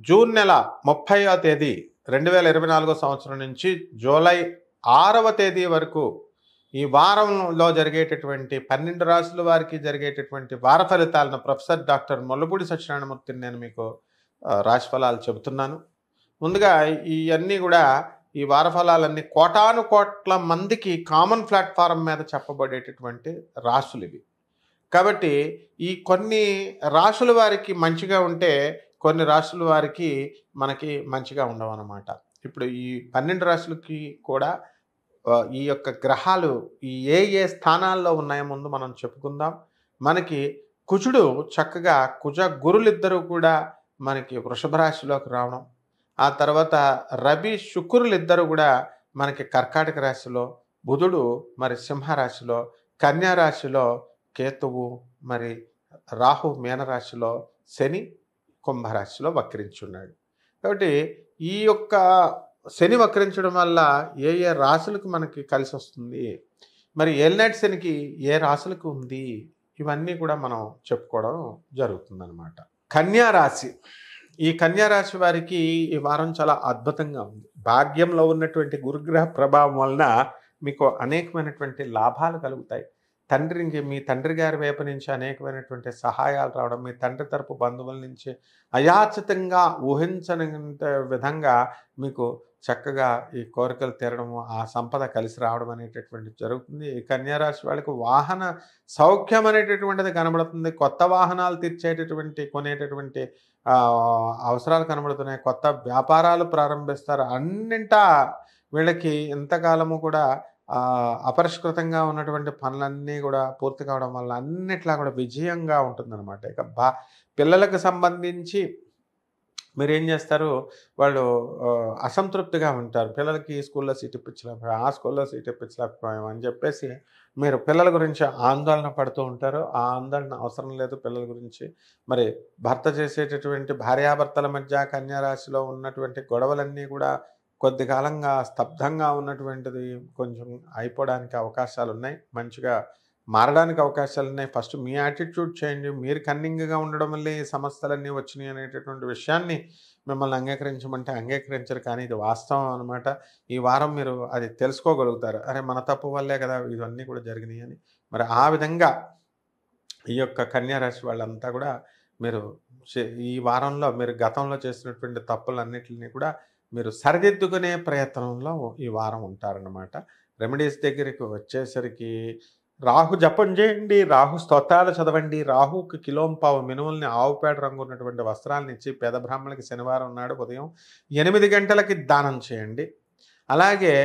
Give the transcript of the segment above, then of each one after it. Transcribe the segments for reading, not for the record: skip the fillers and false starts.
June నెల 30వ తేదీ 2024 సంవత్సరం నుంచి జూలై 6వ తేదీ వరకు ఈ వారంలో జరిగేటటువంటి 12 రాశుల వారికి జరిగేటటువంటి వార ఫలితాలను ప్రొఫెసర్ డాక్టర్ ముల్లపూడి సత్యనారాయణమూర్తిని నేను మీకు రాశి ఫలాలు చెబుతున్నాను. ముందుగా ఇవన్నీ కూడా ఈ వార ఫలాలన్నీ కోటాను కోట్ల మందికి కామన్ ప్లాట్ఫారం మీద చెప్పబడేటటువంటి రాశులు ఇవి. కాబట్టి ఈ కొన్ని రాశుల వారికి మంచిగా ఉంటే కొన్ని రాశుల వారికి మనకి మంచిగా ఉండవన్నమాట. ఇప్పుడు ఈ 12 రాశులకి కూడా ఈ యొక్క గ్రహాలు ఏ స్థానాల్లో ఉన్నాయో ముందు మనం చెప్పుకుందాం. మనకి కుజుడు చక్కగా కుజ గురులిద్దరూ కూడా మనకి వృషభ రాశిలోకి రావడం, ఆ తర్వాత రవి శుక్రులిద్దరూ కూడా మనకి కర్కాటక రాశిలో, బుధుడు మరి సింహరాశిలో, కన్యా రాశిలో కేతువు, మరి రాహు మీనరాశిలో, శని కుంభరాశిలో వక్రించున్నాడు. కాబట్టి ఈ యొక్క శని వక్రించడం వల్ల ఏ రాశులకు మనకి కలిసి వస్తుంది, మరి ఏలినాటి శనికి ఏ రాశులకు ఉంది, ఇవన్నీ కూడా మనం చెప్పుకోవడం జరుగుతుందన్నమాట. కన్యా రాశి, ఈ కన్యా రాశి వారికి ఈ వారం చాలా అద్భుతంగా ఉంది. భాగ్యంలో ఉన్నటువంటి గురుగ్రహ ప్రభావం వలన మీకు అనేకమైనటువంటి లాభాలు కలుగుతాయి. మీ తండ్రి గారి వైపు నుంచి అనేకమైనటువంటి సహాయాలు రావడం, మీ తండ్రి తరపు బంధువుల నుంచి అయాచితంగా ఊహించనంత విధంగా మీకు చక్కగా ఈ కోరికలు తీరడము, ఆ సంపద కలిసి రావడం అనేటటువంటి జరుగుతుంది. ఈ కన్యారాశి వాళ్ళకి వాహన సౌఖ్యం అనేటటువంటిది కనబడుతుంది. కొత్త వాహనాలు కొనేటటువంటి అవసరాలు కనబడుతున్నాయి. కొత్త వ్యాపారాలు ప్రారంభిస్తారు. అన్నింటా వీళ్ళకి ఇంతకాలము కూడా అపరిష్కృతంగా ఉన్నటువంటి పనులన్నీ కూడా పూర్తి కావడం వల్ల అన్నిట్లా కూడా విజయంగా ఉంటుందన్నమాట. ఇక పిల్లలకు సంబంధించి మీరు ఏం చేస్తారు, వాళ్ళు అసంతృప్తిగా ఉంటారు. పిల్లలకి ఈ స్కూల్లో సీట్ ఇప్పించలేకపోయాం, ఆ స్కూల్లో సీట్ ఇప్పించలేకపోయాం అని చెప్పేసి మీరు పిల్లల గురించి ఆందోళన పడుతూ ఉంటారు. ఆ ఆందోళన అవసరం లేదు పిల్లల గురించి. మరి భర్త చేసేటటువంటి భార్యాభర్తల మధ్య కన్యా రాశిలో ఉన్నటువంటి గొడవలన్నీ కూడా కొద్ది కాలంగా స్తబ్దంగా ఉన్నటువంటిది కొంచెం అయిపోవడానికి అవకాశాలు ఉన్నాయి, మంచిగా మారడానికి అవకాశాలు ఉన్నాయి. ఫస్ట్ మీ యాటిట్యూడ్ చేంజ్, మీరు కన్నింగ్గా ఉండడం వల్లే ఈ సమస్యలన్నీ వచ్చినాయి అనేటటువంటి విషయాన్ని మిమ్మల్ని అంగీకరించమంటే అంగీకరించరు, కానీ ఇది వాస్తవం అనమాట. ఈ వారం మీరు అది తెలుసుకోగలుగుతారు. అరే మన తప్పు వల్లే కదా ఇవన్నీ కూడా జరిగినాయి అని. మరి ఆ విధంగా ఈ యొక్క కన్యా రాశి వాళ్ళంతా కూడా మీరు ఈ వారంలో మీరు గతంలో చేసినటువంటి తప్పులన్నిటిని కూడా మీరు సరిదిద్దుకునే ప్రయత్నంలో ఈ వారం ఉంటారన్నమాట. రెమెడీస్ దగ్గరికి వచ్చేసరికి రాహు జపం చేయండి, రాహు స్తోత్రాలు చదవండి, రాహుకి కిలోంపావు మినుముల్ని ఆవుపేడ రంగు ఉన్నటువంటి వస్త్రాలను ఇచ్చి పేద బ్రాహ్మణులకి శనివారం నాడు ఉదయం 8 గంటలకి దానం చేయండి. అలాగే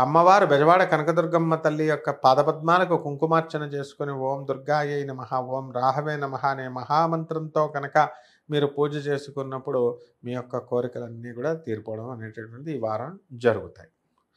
అమ్మవారు బెజవాడ కనకదుర్గమ్మ తల్లి యొక్క పాదపద్మాలకు కుంకుమార్చన చేసుకుని ఓం దుర్గాయై నమః, ఓం రాహవే నమః అనే మహామంత్రంతో కనుక మీరు పూజ చేసుకున్నప్పుడు మీ యొక్క కోరికలన్నీ కూడా తీరిపోవడం అనేటటువంటి ఈ వారం జరుగుతాయి.